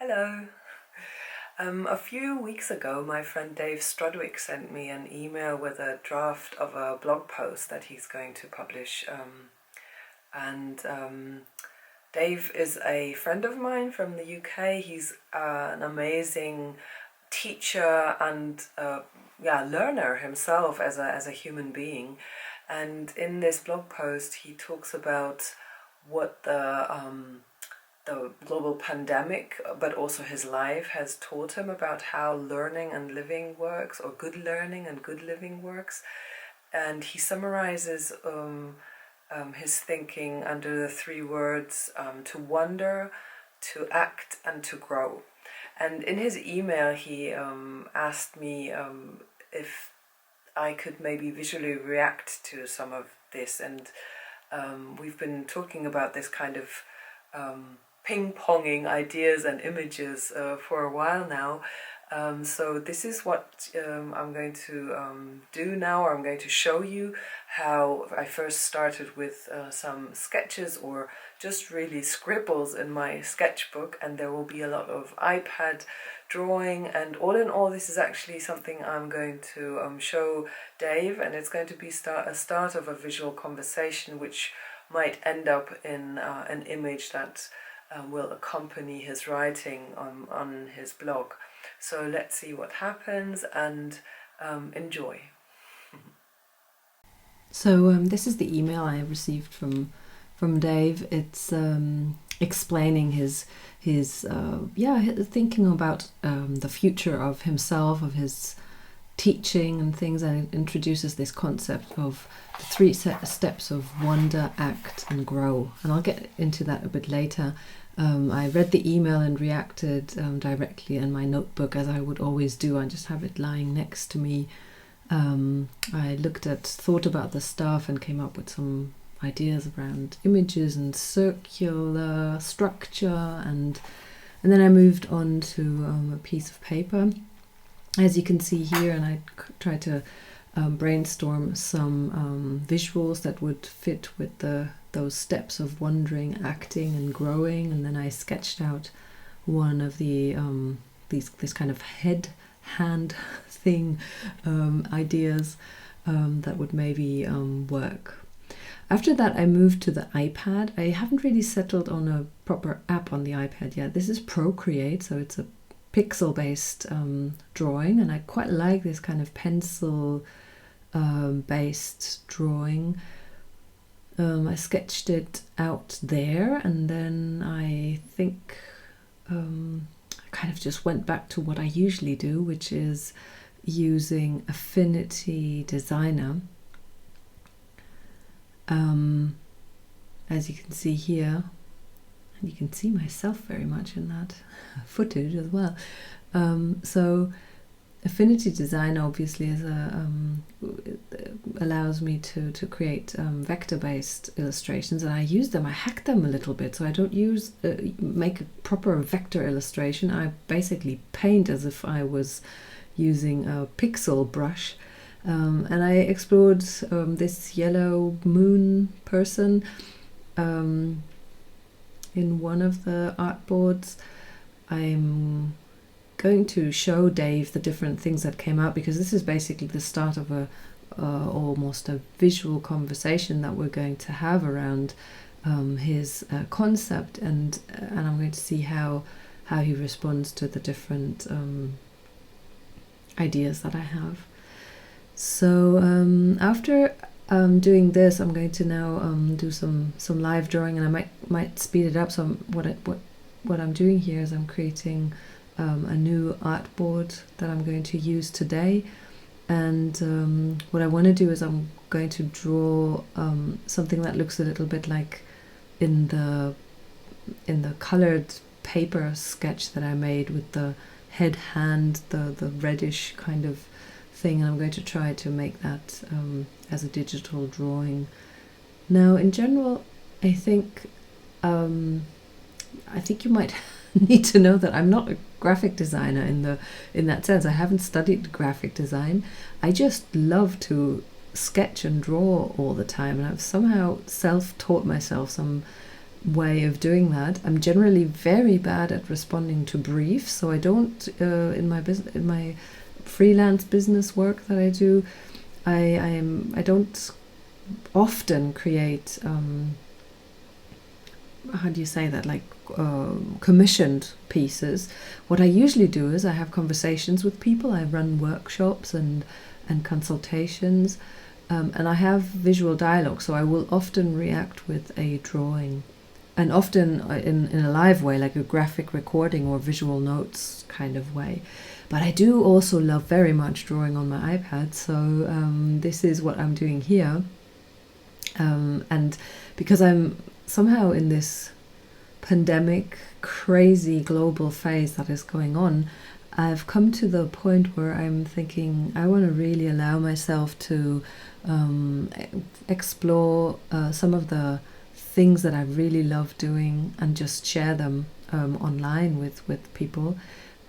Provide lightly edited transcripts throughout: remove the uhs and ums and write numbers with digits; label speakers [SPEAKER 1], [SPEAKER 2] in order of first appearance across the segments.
[SPEAKER 1] Hello. A few weeks ago, my friend Dave Strudwick sent me an email with a draft of a blog post that he's going to publish. And Dave is a friend of mine from the UK. He's an amazing teacher and learner himself as a human being. And in this blog post, he talks about what the global pandemic, but also his life, has taught him about how learning and living works, or good learning and good living works. And he summarizes his thinking under the three words to wonder, to act, and to grow. And in his email, he asked me if I could maybe visually react to some of this. And we've been talking about this kind of ping-ponging ideas and images for a while now. So this is what I'm going to do now. I'm going to show you how I first started with some sketches or just really scribbles in my sketchbook, and there will be a lot of iPad drawing, and all in all this is actually something I'm going to show Dave, and it's going to be a start of a visual conversation which might end up in an image that will accompany his writing on his blog. So let's see what happens, and enjoy.
[SPEAKER 2] So this is the email I received from Dave. It's explaining his thinking about the future of himself, of his teaching and things, and it introduces this concept of the three steps of wonder, act, and grow. And I'll get into that a bit later. I read the email and reacted directly in my notebook, as I would always do. I just have it lying next to me. I thought about the stuff and came up with some ideas around images and circular structure, and then I moved on to a piece of paper, as you can see here, and I tried to brainstorm some visuals that would fit with those steps of wondering, acting, and growing. And then I sketched out one of the this kind of hand thing ideas that would maybe work. After that, I moved to the iPad. I haven't really settled on a proper app on the iPad yet. This is Procreate, so it's a pixel-based drawing, and I quite like this kind of pencil based drawing. I sketched it out there, and then I think I kind of just went back to what I usually do, which is using Affinity Designer. As you can see here, and you can see myself very much in that footage as well. So Affinity Designer obviously is allows me to create vector-based illustrations, and I use them. I hack them a little bit, so I don't make a proper vector illustration. I basically paint as if I was using a pixel brush. And I explored this yellow moon person in one of the artboards. I'm going to show Dave the different things that came out, because this is basically the start of almost a visual conversation that we're going to have around his concept, and I'm going to see how he responds to the different ideas that I have. So after doing this, I'm going to now do some live drawing, and I might speed it up. So what I'm doing here is I'm creating a new artboard that I'm going to use today, and what I want to do is I'm going to draw something that looks a little bit like in the colored paper sketch that I made with the head hand, the reddish kind of thing, and I'm going to try to make that as a digital drawing. Now, in general, I think you might need to know that I'm not a graphic designer in that sense. I haven't studied graphic design. I just love to sketch and draw all the time, and I've somehow self-taught myself some way of doing that. I'm generally very bad at responding to briefs, so I don't in my freelance business work that I do, I don't often create how do you say that, like commissioned pieces. What I usually do is I have conversations with people. I run workshops and consultations, and I have visual dialogue, so I will often react with a drawing, and often in a live way, like a graphic recording or visual notes kind of way. But I do also love very much drawing on my iPad, so this is what I'm doing here. And because I'm somehow in this pandemic, crazy global phase that is going on, I've come to the point where I'm thinking I want to really allow myself to explore some of the things that I really love doing and just share them online with people.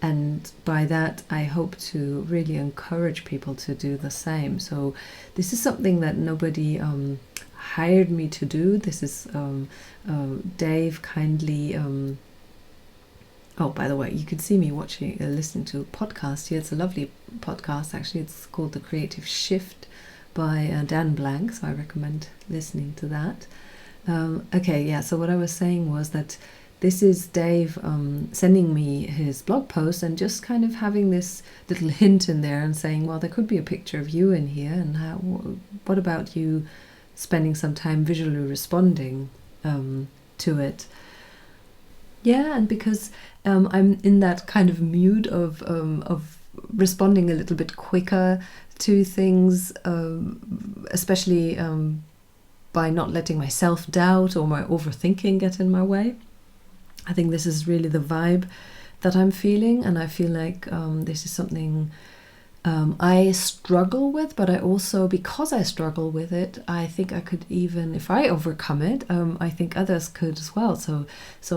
[SPEAKER 2] And by that, I hope to really encourage people to do the same. So this is something that nobody hired me to do. This is Dave kindly... oh, by the way, you can see me listening to a podcast here. It's a lovely podcast, actually. It's called The Creative Shift by Dan Blank, so I recommend listening to that. Okay, yeah, so what I was saying was that this is Dave sending me his blog post and just kind of having this little hint in there and saying, well, there could be a picture of you in here, and what about you spending some time visually responding to it? Yeah, and because I'm in that kind of mood of responding a little bit quicker to things, especially by not letting my self-doubt or my overthinking get in my way. I think this is really the vibe that I'm feeling, and I feel like this is something I struggle with, but I also, because I struggle with it, I think I could, even if I overcome it, I think others could as well. So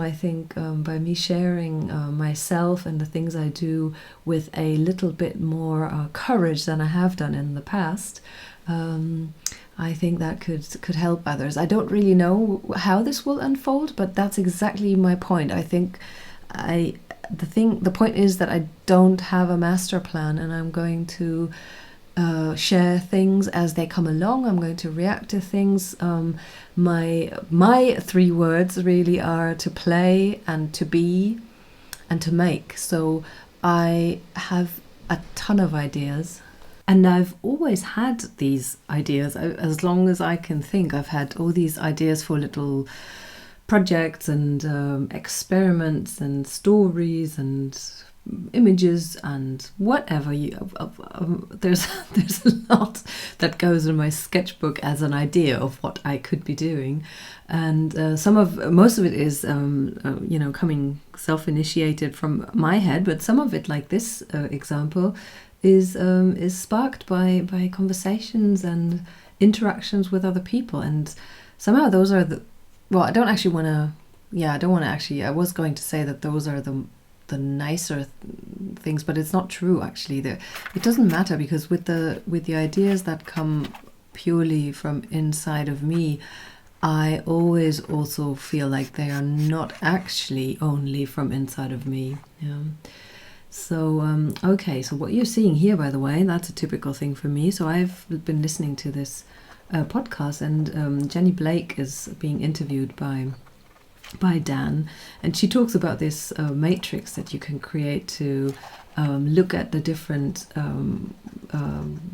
[SPEAKER 2] I think by me sharing myself and the things I do with a little bit more courage than I have done in the past, I think that could help others. I don't really know how this will unfold, but that's exactly my point. I think the point is that I don't have a master plan, and I'm going to share things as they come along. I'm going to react to things. My 3 words really are to play and to be and to make. So I have a ton of ideas. And I've always had these ideas. As long as I can think, I've had all these ideas for little projects and experiments and stories and images and whatever. There's a lot that goes in my sketchbook as an idea of what I could be doing, and most of it is coming self-initiated from my head, but some of it, like this example, is sparked by conversations and interactions with other people, and somehow those are I don't want to. I was going to say that those are the nicer things, but it's not true actually. It doesn't matter, because with the ideas that come purely from inside of me, I always also feel like they are not actually only from inside of me. Yeah. So, okay, so what you're seeing here, by the way, that's a typical thing for me. So I've been listening to this podcast, and Jenny Blake is being interviewed by Dan, and she talks about this matrix that you can create to look at the different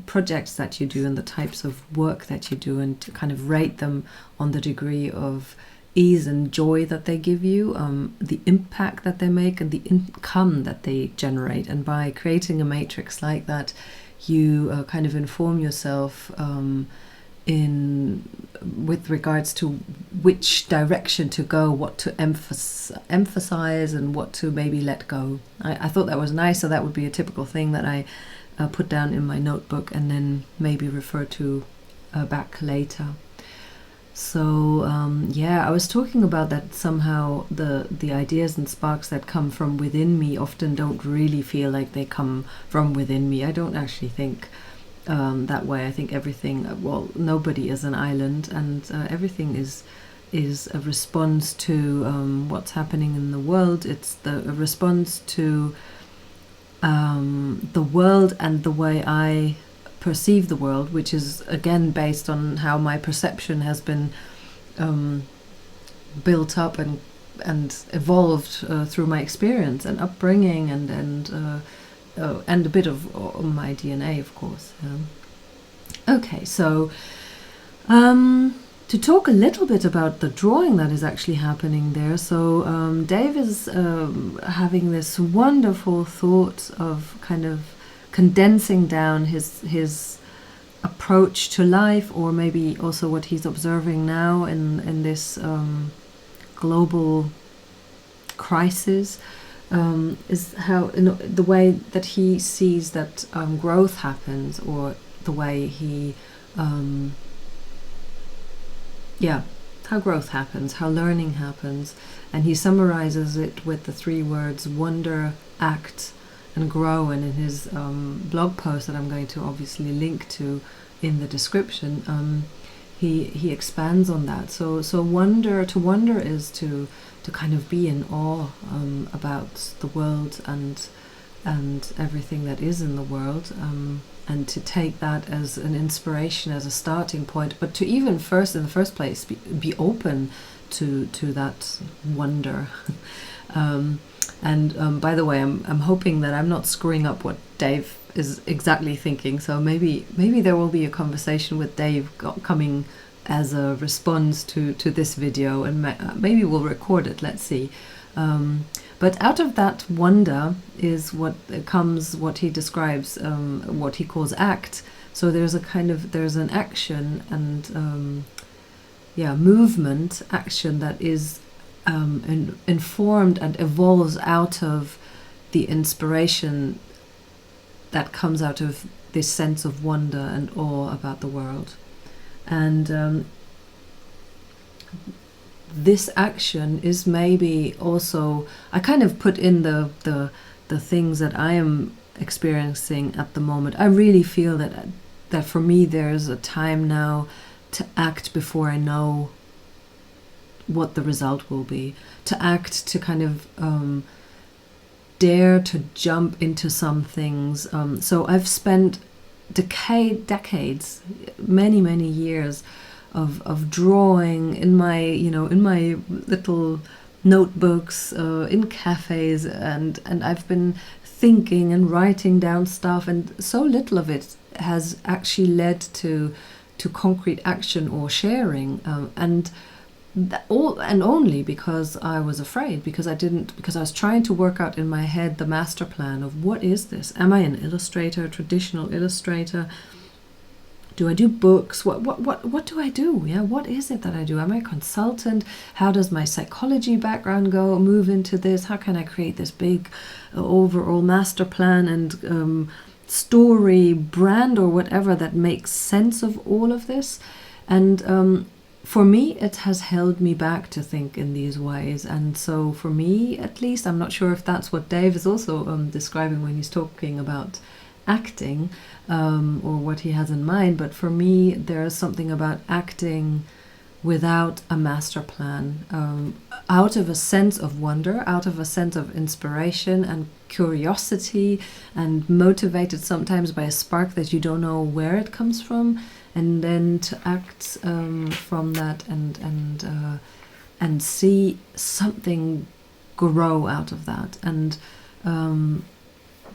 [SPEAKER 2] projects that you do and the types of work that you do, and to kind of rate them on the degree of ease and joy that they give you, the impact that they make, and the income that they generate. And by creating a matrix like that, you kind of inform yourself with regards to which direction to go, what to emphasize, and what to maybe let go. I thought that was nice. So that would be a typical thing that I put down in my notebook and then maybe refer to back later. So I was talking about that somehow the ideas and sparks that come from within me often don't really feel like they come from within me. I don't actually think that way. I think everything, nobody is an island, and everything is is a response to what's happening in the world. It's a response to the world and the way I perceive the world, which is again based on how my perception has been built up and evolved through my experience and upbringing and a bit of my DNA, of course. Okay, so to talk a little bit about the drawing that is actually happening there. So Dave is having this wonderful thought of kind of condensing down his approach to life, or maybe also what he's observing now in this global crisis, is how the way that he sees that growth happens, or the way he how growth happens, how learning happens. And he summarizes it with the 3 words wonder, act, and grow. And in his blog post that I'm going to obviously link to in the description, he expands on that. So to wonder is to kind of be in awe about the world and everything that is in the world, and to take that as an inspiration, as a starting point, but to even in the first place be open to that wonder. By the way, I'm hoping that I'm not screwing up what Dave is exactly thinking. So maybe there will be a conversation with Dave coming as a response to this video, and maybe we'll record it. Let's see. But out of that wonder is what comes, what he describes, what he calls act. So there's an action and movement, action that is informed and evolves out of the inspiration that comes out of this sense of wonder and awe about the world. And this action is maybe also, I kind of put in the things that I am experiencing at the moment. I really feel that for me there's a time now to act before I know what the result will be. To act, to kind of dare to jump into some things. So I've spent decades, many years of drawing in my little notebooks, in cafes, and I've been thinking and writing down stuff, and so little of it has actually led to concrete action or sharing, and only because I was afraid, because I was trying to work out in my head the master plan of what is this? Am I an illustrator, traditional illustrator? Do I do books? What do I do? Yeah, what is it that I do? Am I a consultant? How does my psychology background move into this? How can I create this big overall master plan and story, brand, or whatever that makes sense of all of this? And for me, it has held me back to think in these ways. And so for me, at least, I'm not sure if that's what Dave is also describing when he's talking about acting, or what he has in mind. But for me, there is something about acting without a master plan, out of a sense of wonder, out of a sense of inspiration and curiosity, and motivated sometimes by a spark that you don't know where it comes from, and then to act from that and see something grow out of that. And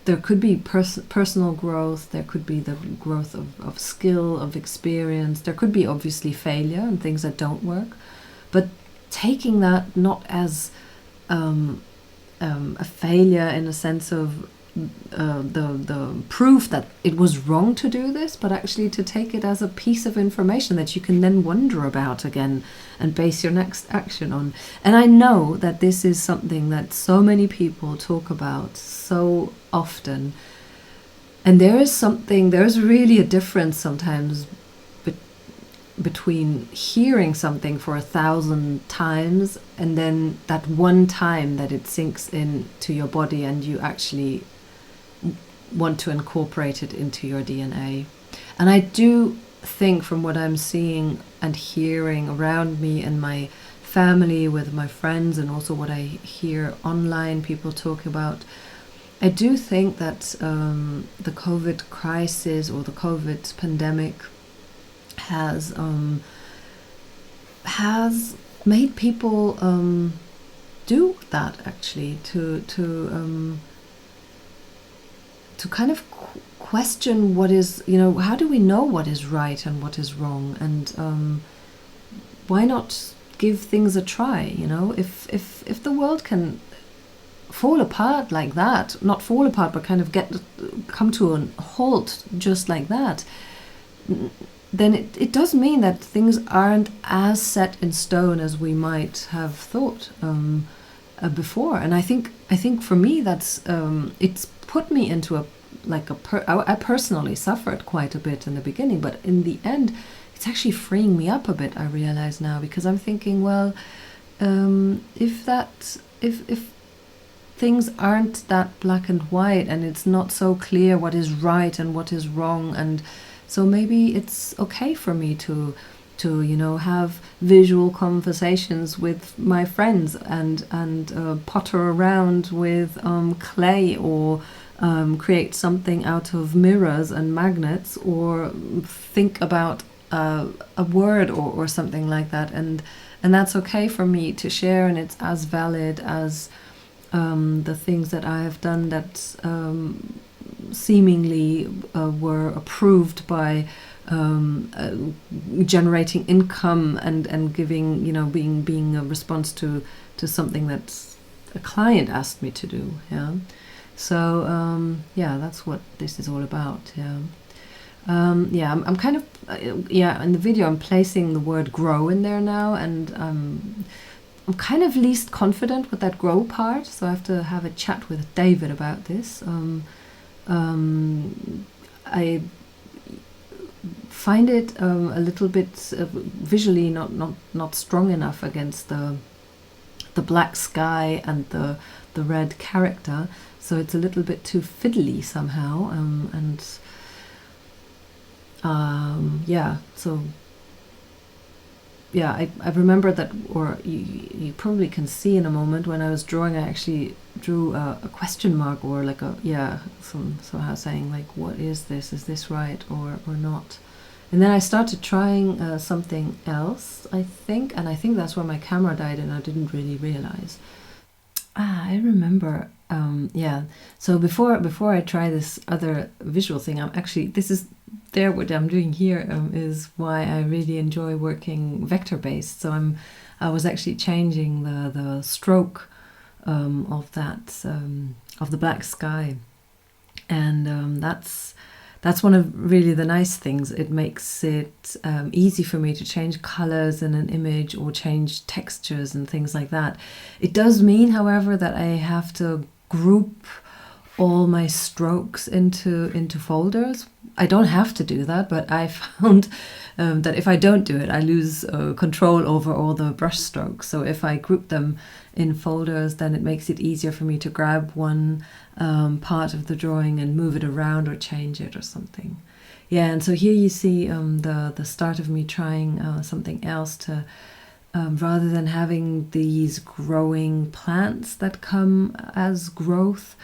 [SPEAKER 2] there could be personal growth, there could be the growth of skill, of experience, there could be obviously failure and things that don't work, but taking that not as a failure in a sense of the proof that it was wrong to do this, but actually to take it as a piece of information that you can then wonder about again and base your next action on. And I know that this is something that so many people talk about so often, and there's really a difference sometimes between hearing something for 1,000 times and then that one time that it sinks into your body and you actually want to incorporate it into your DNA. And I do think, from what I'm seeing and hearing around me and my family, with my friends, and also what I hear online people talk about, I do think that the COVID crisis or the COVID pandemic has made people do that, actually, to kind of question what is, how do we know what is right and what is wrong, and why not give things a try? If the world can fall apart like that, not fall apart, but kind of come to a halt just like that, then it does mean that things aren't as set in stone as we might have thought before. And I think for me that's it's put me into I personally suffered quite a bit in the beginning, but in the end it's actually freeing me up a bit, I realize now, because I'm thinking, well, if things aren't that black and white, and it's not so clear what is right and what is wrong, and so maybe it's okay for me to have visual conversations with my friends and potter around with clay, or create something out of mirrors and magnets, or think about a word or something like that, and that's okay for me to share, and it's as valid as the things that I have done that seemingly were approved by generating income and giving, being a response to something that a client asked me to do. Yeah. So that's what this is all about. Yeah. I'm kind of in the video I'm placing the word grow in there now, and I'm kind of least confident with that grow part, so I have to have a chat with David about this. I find it a little bit visually not strong enough against the black sky and the red character, so it's a little bit too fiddly somehow, I remember that, or you probably can see in a moment, when I was drawing, I actually drew a question mark, or like somehow saying, like, what is this? Is this right or not? And then I started trying something else, I think that's where my camera died, and I didn't really realize. I remember. So before I try this other visual thing, what I'm doing here is why I really enjoy working vector based. So I was actually changing the stroke of that of the black sky, and that's one of really the nice things. It makes it easy for me to change colors in an image, or change textures and things like that. It does mean, however, that I have to group all my strokes into folders. I don't have to do that, but I found that if I don't do it, I lose control over all the brush strokes. So if I group them in folders, then it makes it easier for me to grab one part of the drawing and move it around or change it or something. Yeah, and so here you see the start of me trying something else to, rather than having these growing plants that come as growth,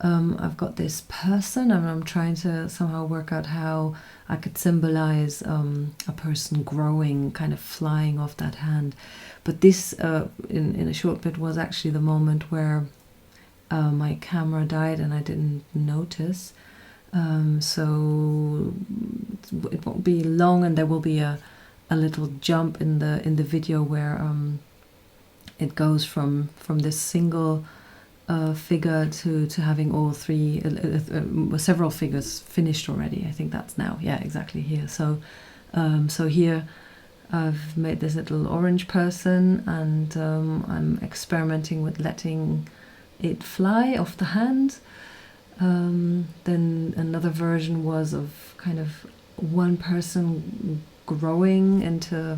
[SPEAKER 2] I've got this person, and I'm trying to somehow work out how I could symbolize a person growing, kind of flying off that hand. But this, in a short bit, was actually the moment where my camera died and I didn't notice. So it won't be long, and there will be a little jump in the video where it goes from this single figure to having all three, several figures finished already. I think that's now, exactly here. So here I've made this little orange person, and I'm experimenting with letting it fly off the hand. Then another version was of kind of one person growing into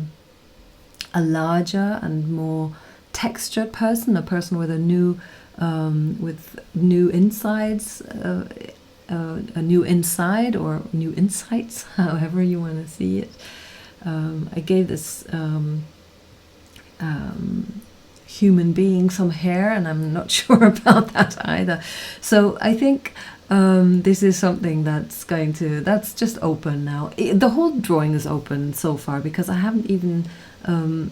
[SPEAKER 2] a larger and more textured person, a person with a new with new insides, a new inside, or new insights, however you want to see it. I gave this human being, some hair, and I'm not sure about that either. So I think this is something that's just open now. The whole drawing is open so far because I haven't even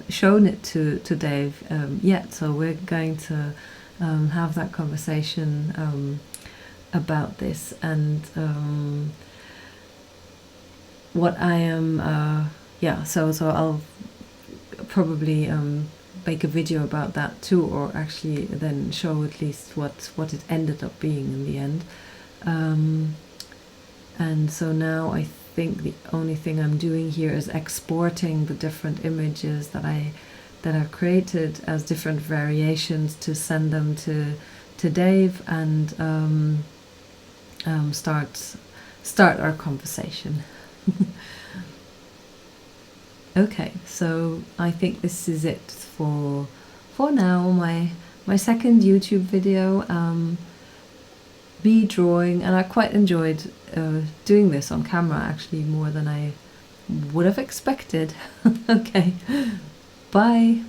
[SPEAKER 2] shown it to Dave yet. So we're going to have that conversation about this, and what I am so I'll probably make a video about that too, or actually then show at least what it ended up being in the end. And so now I think the only thing I'm doing here is exporting the different images that I've created as different variations to send them to Dave, and start our conversation. Okay, so I think this is it for now. My second YouTube video, me drawing, and I quite enjoyed doing this on camera, actually more than I would have expected. Okay, bye.